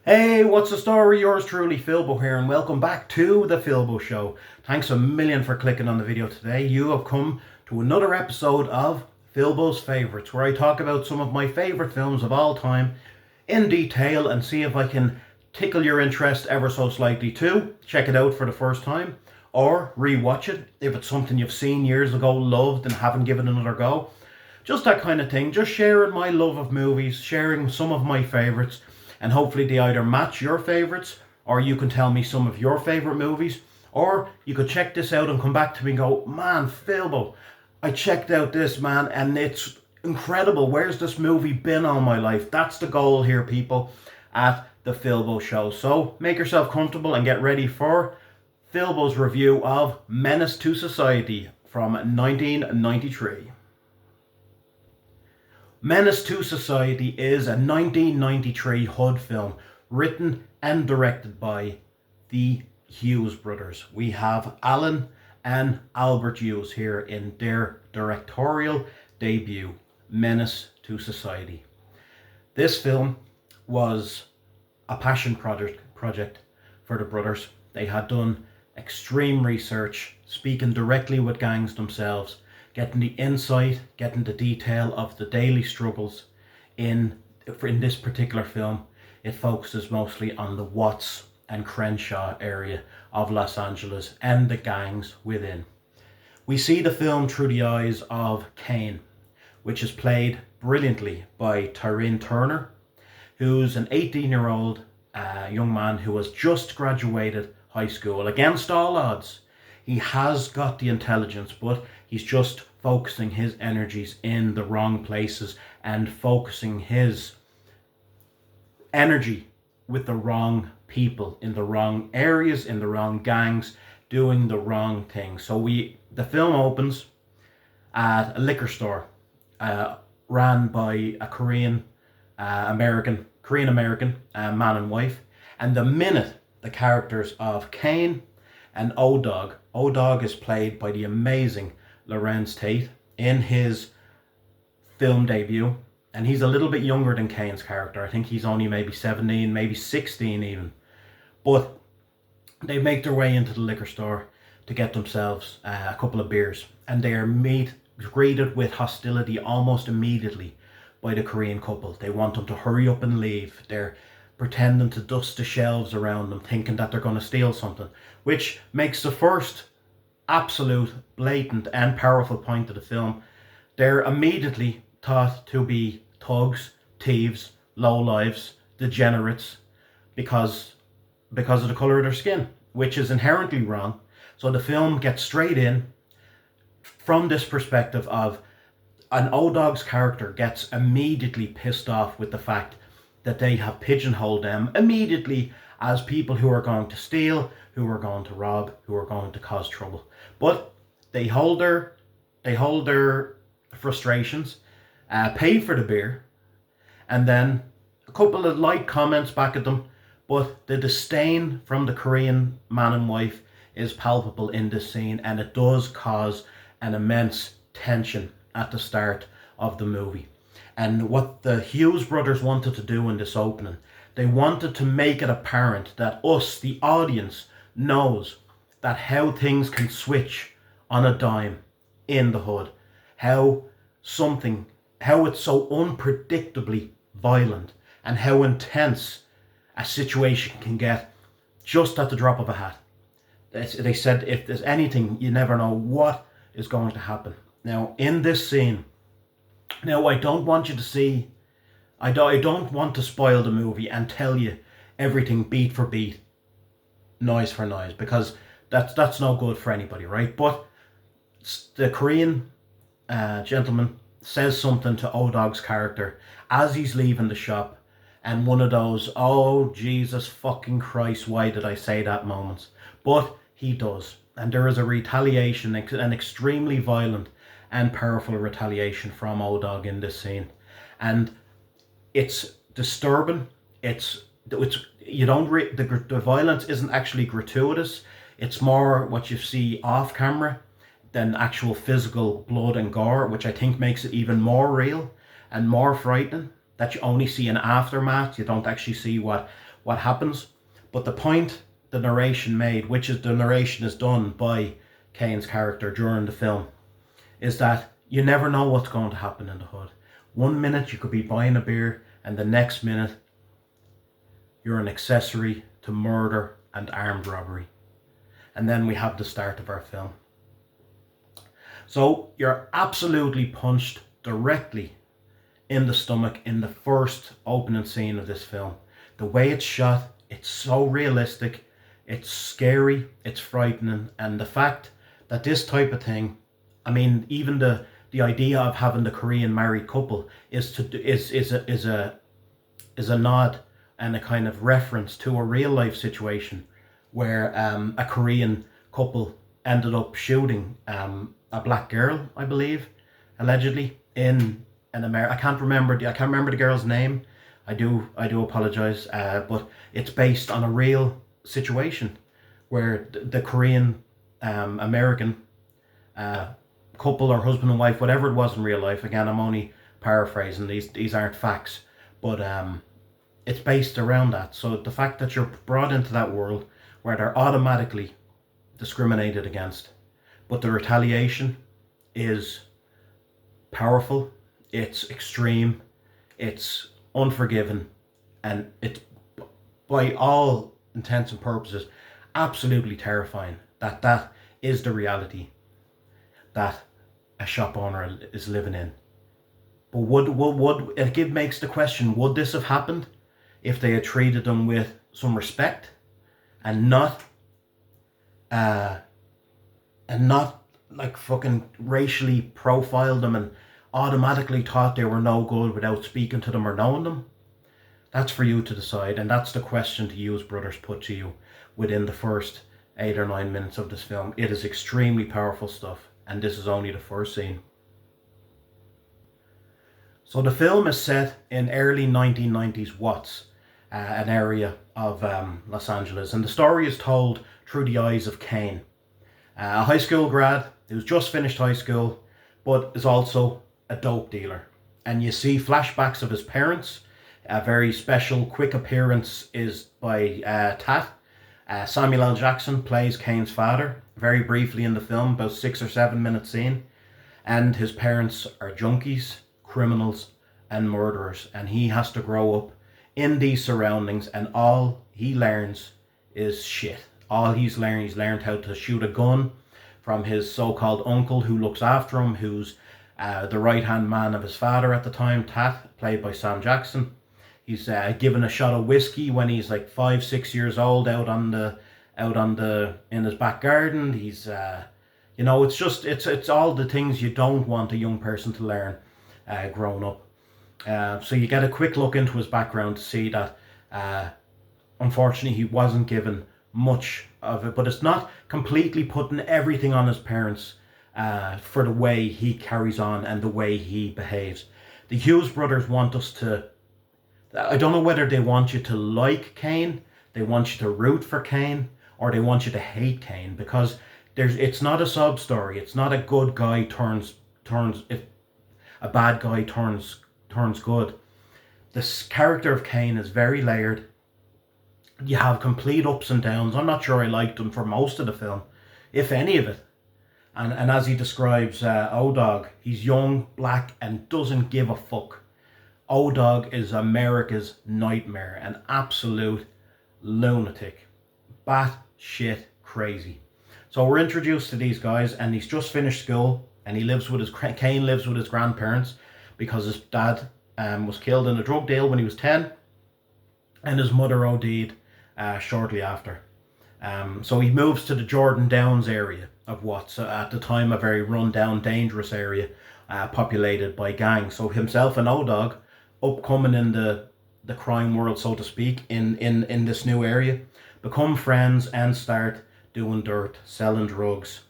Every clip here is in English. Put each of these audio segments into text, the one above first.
Hey, what's the story? Yours truly, Philbo here, and welcome back to the Philbo Show. Thanks a million for clicking on the video today. You have come to another episode of Philbo's Favourites, where I talk about some of my favourite films of all time in detail and see if I can tickle your interest ever so slightly too. Check it out for the first time, or rewatch it if it's something you've seen years ago, loved, and haven't given another go. Just that kind of thing. Just sharing my love of movies, sharing some of my favourites, and hopefully they either match your favourites, or you can tell me some of your favourite movies, or you could check this out and come back to me and go, man, Philbo, I checked out this, man, and it's incredible. Where's this movie been all my life? That's the goal here, people, at the Philbo Show. So make yourself comfortable and get ready for Philbo's review of Menace to Society from 1993. Menace II Society is a 1993 Hood film written and directed by the Hughes brothers. We have Alan and Albert Hughes here in their directorial debut, Menace II Society. This film was a passion project for the brothers. They had done extreme research, speaking directly with gangs themselves, getting the insight, getting the detail of the daily struggles. In this particular film, it focuses mostly on the Watts and Crenshaw area of Los Angeles and the gangs within. We see the film through the eyes of Caine, which is played brilliantly by Tyrone Turner, who's an 18-year-old young man who has just graduated high school. Against all odds, he has got the intelligence, but he's just focusing his energies in the wrong places and focusing his energy with the wrong people, in the wrong areas, in the wrong gangs, doing the wrong things. So the film opens at a liquor store ran by a Korean American man and wife. And the minute the characters of Caine and O-Dog is played by the amazing Larenz Tate in his film debut, and he's a little bit younger than Caine's character. I think he's only maybe 17, maybe 16 even. But they make their way into the liquor store to get themselves a couple of beers, and they are greeted with hostility almost immediately by the Korean couple. They want them to hurry up and leave. They're pretending to dust the shelves around them, thinking that they're going to steal something, which makes the first absolute, blatant, and powerful point of the film. They're immediately thought to be thugs, thieves, lowlives, degenerates, because of the colour of their skin, which is inherently wrong. So the film gets straight in from this perspective of an O-Dog's character gets immediately pissed off with the fact that they have pigeonholed them immediately as people who are going to steal, who are going to rob, who are going to cause trouble. But they hold their frustrations, pay for the beer, and then a couple of light comments back at them. But the disdain from the Korean man and wife is palpable in this scene, and it does cause an immense tension at the start of the movie. And what the Hughes brothers wanted to do in this opening, they wanted to make it apparent that us, the audience, knows that how things can switch on a dime in the hood. How it's so unpredictably violent, and how intense a situation can get just at the drop of a hat. They said if there's anything, you never know what is going to happen. Now, in this scene, I don't want you to see, I don't want to spoil the movie and tell you everything beat for beat, noise for noise, because that's no good for anybody, right? But the Korean gentleman says something to O-Dog's character as he's leaving the shop, and one of those, oh Jesus fucking Christ, why did I say that moments. But he does, and there is a retaliation, an extremely violent and powerful retaliation from O-Dog in this scene, and it's disturbing. The violence isn't actually gratuitous. It's more what you see off camera than actual physical blood and gore, which I think makes it even more real and more frightening that you only see an aftermath. You don't actually see what happens. But the point the narration made, which is the narration is done by Caine's character during the film, is that you never know what's going to happen in the hood. One minute you could be buying a beer, and the next minute you're an accessory to murder and armed robbery. And then we have the start of our film. So you're absolutely punched directly in the stomach in the first opening scene of this film. The way it's shot, it's so realistic, it's scary, it's frightening, and the fact that this type of thing, I mean, even the idea of having the Korean married couple is a nod and a kind of reference to a real life situation where a Korean couple ended up shooting a black girl, I believe, allegedly in America. I can't remember the girl's name. I do apologize, but it's based on a real situation where the Korean American couple or husband and wife, whatever it was in real life. Again, I'm only paraphrasing. These aren't facts, but it's based around that. So the fact that you're brought into that world where they're automatically discriminated against, but the retaliation is powerful, it's extreme, it's unforgiving, and it's, by all intents and purposes, absolutely terrifying that is the reality that a shop owner is living in. But would it makes the question, would this have happened if they had treated them with some respect and not like fucking racially profiled them and automatically thought they were no good without speaking to them or knowing them? That's for you to decide, and that's the question the Hughes brothers put to you within the first 8 or 9 minutes of this film. It is extremely powerful stuff, and this is only the first scene. So the film is set in early 1990s Watts, an area of Los Angeles, and the story is told through the eyes of Caine, a high school grad who's just finished high school, but is also a dope dealer. And you see flashbacks of his parents. A very special quick appearance is by Tat. Samuel L. Jackson plays Caine's father very briefly in the film, about 6 or 7 minute scene. And his parents are junkies, criminals, and murderers. And he has to grow up in these surroundings, and all he learns is shit. All he's learned how to shoot a gun from his so-called uncle who looks after him, who's the right-hand man of his father at the time, Tat, played by Sam Jackson. He's given a shot of whiskey when he's like 5-6 years old out on the in his back garden. He's it's all the things you don't want a young person to learn growing up. So you get a quick look into his background to see that unfortunately he wasn't given much of it, but it's not completely putting everything on his parents for the way he carries on and the way he behaves. The Hughes brothers want us to, I don't know whether they want you to like Caine, they want you to root for Caine, or they want you to hate Caine, because it's not a sob story. It's not a good guy turns a bad guy turns good. This character of Caine is very layered. You have complete ups and downs. I'm not sure I liked him for most of the film, if any of it. And as he describes O-Dog, he's young, black, and doesn't give a fuck. O-Dog is America's nightmare, an absolute lunatic, bat shit crazy. So we're introduced to these guys, and he's just finished school, and Caine lives with his grandparents because his dad was killed in a drug deal when he was 10, and his mother OD'd shortly after. So he moves to the Jordan Downs area of what's at the time a very run-down, dangerous area populated by gangs. So himself and O-Dog, upcoming in the crime world, so to speak, in this new area, become friends and start doing dirt, selling drugs,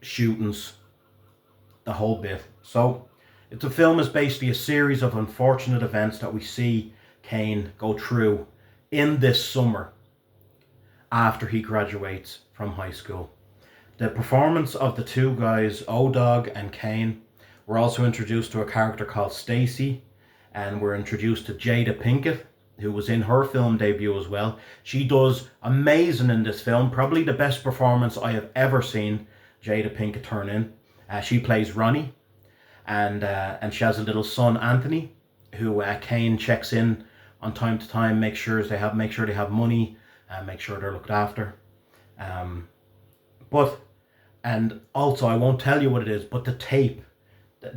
shootings, the whole bit. So the film is basically a series of unfortunate events that we see Caine go through in this summer after he graduates from high school. The performance of the two guys, O-Dog and Caine, we're also introduced to a character called Stacy, and we're introduced to Jada Pinkett, who was in her film debut as well. She does amazing in this film, probably the best performance I have ever seen Jada Pinkett turn in. She plays Ronnie, and she has a little son, Anthony, who Caine checks in on time to time, make sure they have money, make sure they're looked after. But and also, I won't tell you what it is, but the tape,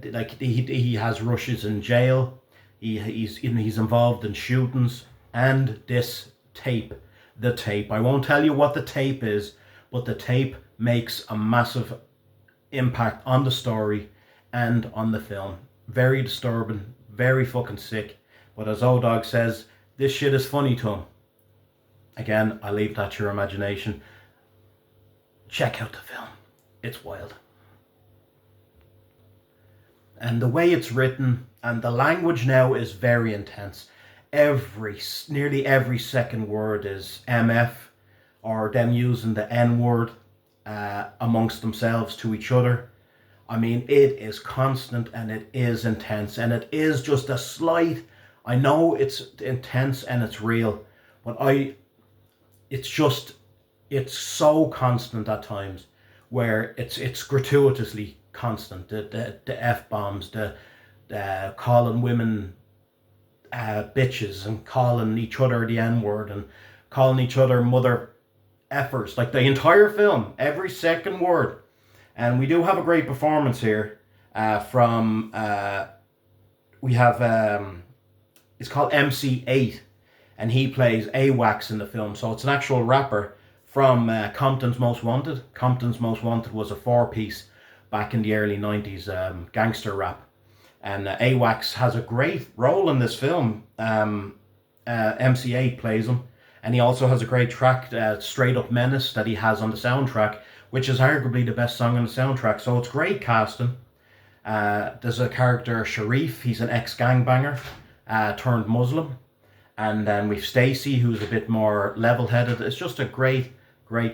like he has rushes in jail, he's involved in shootings, and this tape, the tape. I won't tell you what the tape is, but the tape makes a massive impact on the story and on the film. Very disturbing, very fucking sick. But as O-Dog says, this shit is funny to him. Again, I leave that to your imagination. Check out the film. It's wild. And the way it's written and the language now is very intense. Nearly every second word is MF, or them using the N word amongst themselves to each other. I mean, it is constant and it is intense, and it is just a slight. I know it's intense and it's real, but it's so constant at times, where it's gratuitously constant. The F bombs, the calling women bitches, and calling each other the N word, and calling each other mother effers. Like the entire film, every second word. And we do have a great performance here from we have it's called MC8, and he plays AWACS in the film. So it's an actual rapper from Compton's Most Wanted. Compton's Most Wanted was a 4-piece back in the early 90s, gangster rap. And AWACS has a great role in this film. MC8 plays him. And he also has a great track, Straight Up Menace, that he has on the soundtrack, which is arguably the best song on the soundtrack. So it's great casting. There's a character, Sharif. He's an ex-gangbanger turned Muslim. And then we've Stacy, who's a bit more level-headed. It's just a great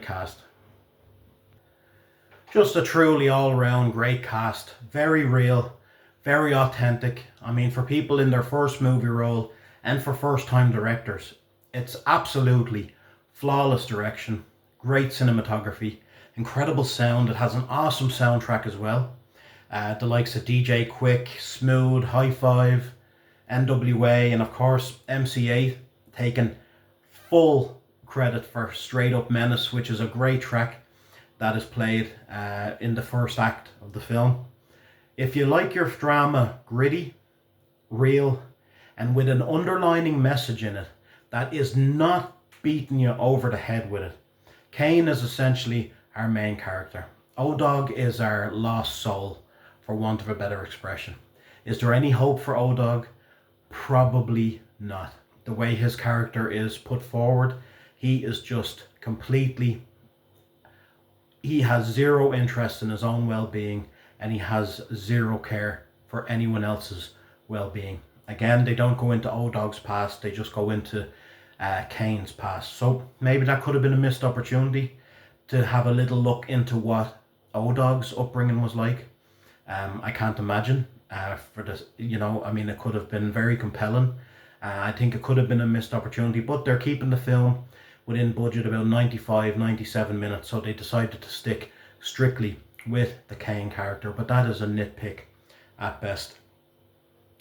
cast. Just a truly all-round great cast. Very real, very authentic. I mean, for people in their first movie role and for first-time directors, it's absolutely flawless direction, great cinematography, incredible sound. It has an awesome soundtrack as well. The likes of DJ Quick, Smooth, High Five, NWA, and of course MC8 taking full credit for Straight Up Menace, which is a great track that is played in the first act of the film. If you like your drama gritty, real, and with an underlining message in it that is not beating you over the head with it, Caine is essentially our main character. O-Dog is our lost soul, for want of a better expression. Is there any hope for O-Dog? Probably not. The way his character is put forward, he is just completely... He has zero interest in his own well-being, and he has zero care for anyone else's well-being. Again, they don't go into O-Dog's past, they just go into Caine's past. So maybe that could have been a missed opportunity to have a little look into what O-Dog's upbringing was like. I can't imagine for this, I mean, it could have been very compelling. I think it could have been a missed opportunity, but they're keeping the film within budget, about 97 minutes, so they decided to stick strictly with the Caine character, but that is a nitpick at best.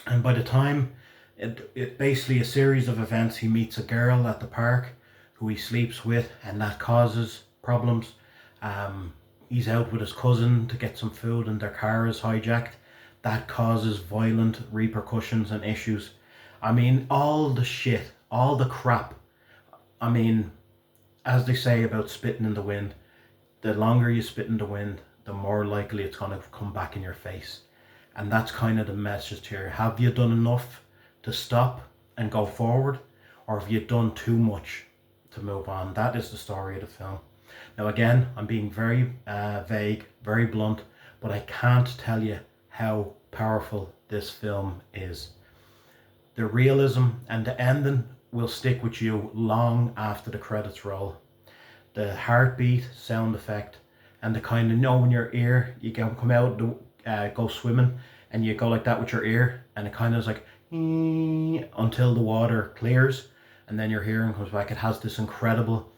And by the time, it basically a series of events. He meets a girl at the park who he sleeps with, and that causes problems. He's out with his cousin to get some food, and their car is hijacked. That causes violent repercussions and issues. I mean, all the shit, all the crap. I mean, as they say about spitting in the wind, the longer you spit in the wind, the more likely it's going to come back in your face. And that's kind of the message here. Have you done enough to stop and go forward, or have you done too much to move on? That is the story of the film. Now again, I'm being very vague, very blunt, but I can't tell you how powerful this film is. The realism and the ending will stick with you long after the credits roll. The heartbeat sound effect, and the kind of, when your ear, you can come out, go swimming, and you go like that with your ear, and it kind of is like, until the water clears, and then your hearing comes back. It has this incredible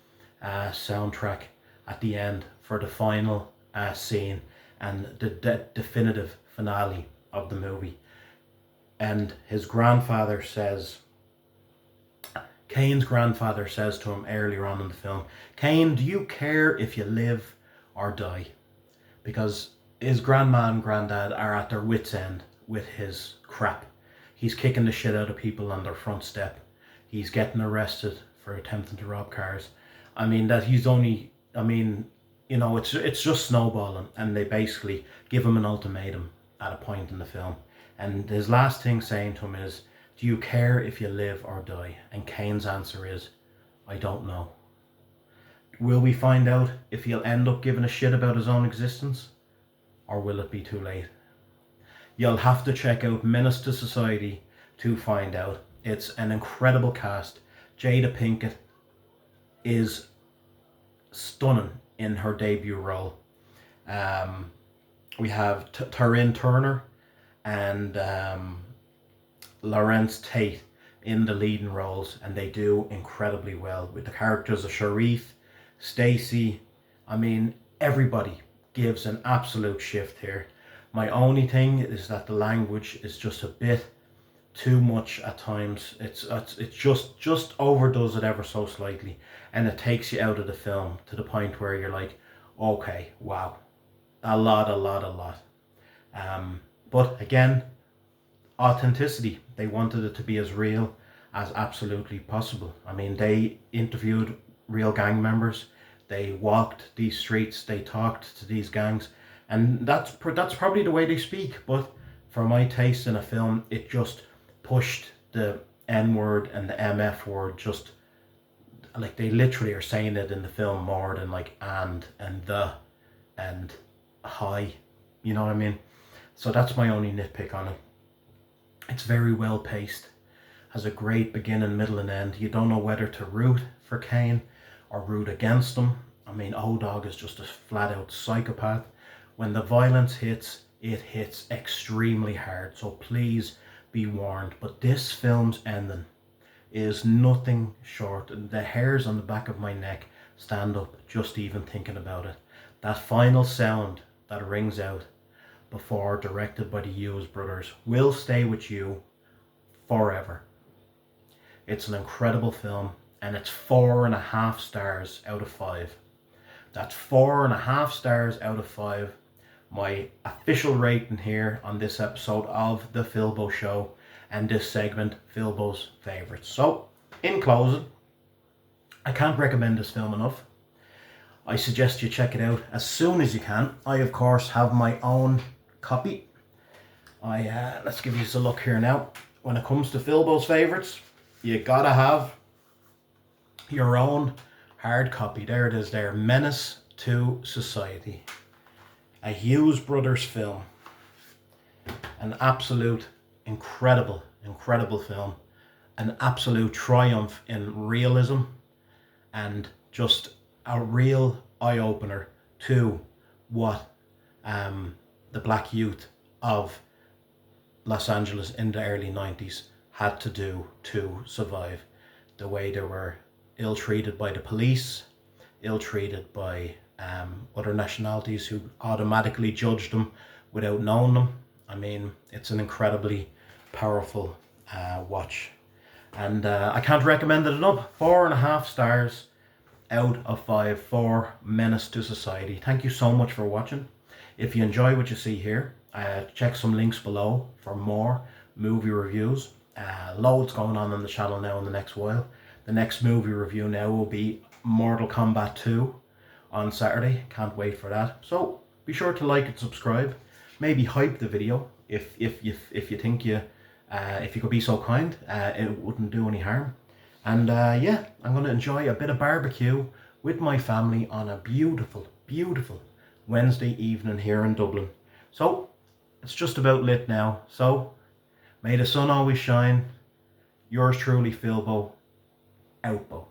soundtrack at the end for the final scene and the definitive finale of the movie. And his grandfather says, Caine's grandfather says to him earlier on in the film, Caine, do you care if you live or die? Because his grandma and granddad are at their wits' end with his crap. He's kicking the shit out of people on their front step. He's getting arrested for attempting to rob cars. I mean, that he's only, I mean, you know, it's just snowballing, and they basically give him an ultimatum at a point in the film. And his last thing saying to him is, do you care if you live or die? And Caine's answer is, I don't know. Will we find out if he'll end up giving a shit about his own existence? Or will it be too late? You'll have to check out Menace II Society to find out. It's an incredible cast. Jada Pinkett is stunning in her debut role. We have Taryn Turner and Lawrence Tate in the leading roles, and they do incredibly well with the characters of Sharif, Stacy. I mean, everybody gives an absolute shift here. My only thing is that the language is just a bit too much at times. It's just overdoes it ever so slightly, and it takes you out of the film to the point where you're like, okay, wow, a lot. But again, authenticity. They wanted it to be as real as absolutely possible. I mean, they interviewed real gang members. They walked these streets. They talked to these gangs, and that's probably the way they speak. But for my taste in a film, it just pushed the N word and the MF word. Just like they literally are saying it in the film more than like and the and hi. You know what I mean? So that's my only nitpick on it. It's very well paced, has a great beginning, middle and end. You don't know whether to root for Caine or root against him. I mean, O-Dog is just a flat out psychopath. When the violence hits, it hits extremely hard. So please be warned. But this film's ending is nothing short. The hairs on the back of my neck stand up just even thinking about it. That final sound that rings out before, directed by the Hughes brothers, will stay with you forever. It's an incredible film, and it's 4.5 stars out of 5. That's 4.5 stars out of 5. My official rating here on this episode of The Philbo Show, and this segment, Philbo's Favourites. So, in closing, I can't recommend this film enough. I suggest you check it out as soon as you can. I, of course, have my own copy. Let's give you a look here now. When it comes to Philbo's Favourites, you gotta have your own hard copy. There it is there. Menace II Society. A Hughes Brothers film. An absolute incredible film. An absolute triumph in realism, and just a real eye-opener to what the black youth of Los Angeles in the early 90s had to do to survive. The way they were ill-treated by the police, ill-treated by other nationalities who automatically judged them without knowing them. I mean, it's an incredibly powerful watch. And I can't recommend it enough. 4.5 stars out of 5 for Menace II Society. Thank you so much for watching. If you enjoy what you see here, check some links below for more movie reviews. Loads going on the channel now in the next while. The next movie review now will be Mortal Kombat 2 on Saturday. Can't wait for that. So be sure to like and subscribe. Maybe hype the video if you think if you could be so kind. It wouldn't do any harm. And yeah, I'm going to enjoy a bit of barbecue with my family on a beautiful Wednesday evening here in Dublin. So it's just about lit now. So may the sun always shine. Yours truly, Philbo. Outbo.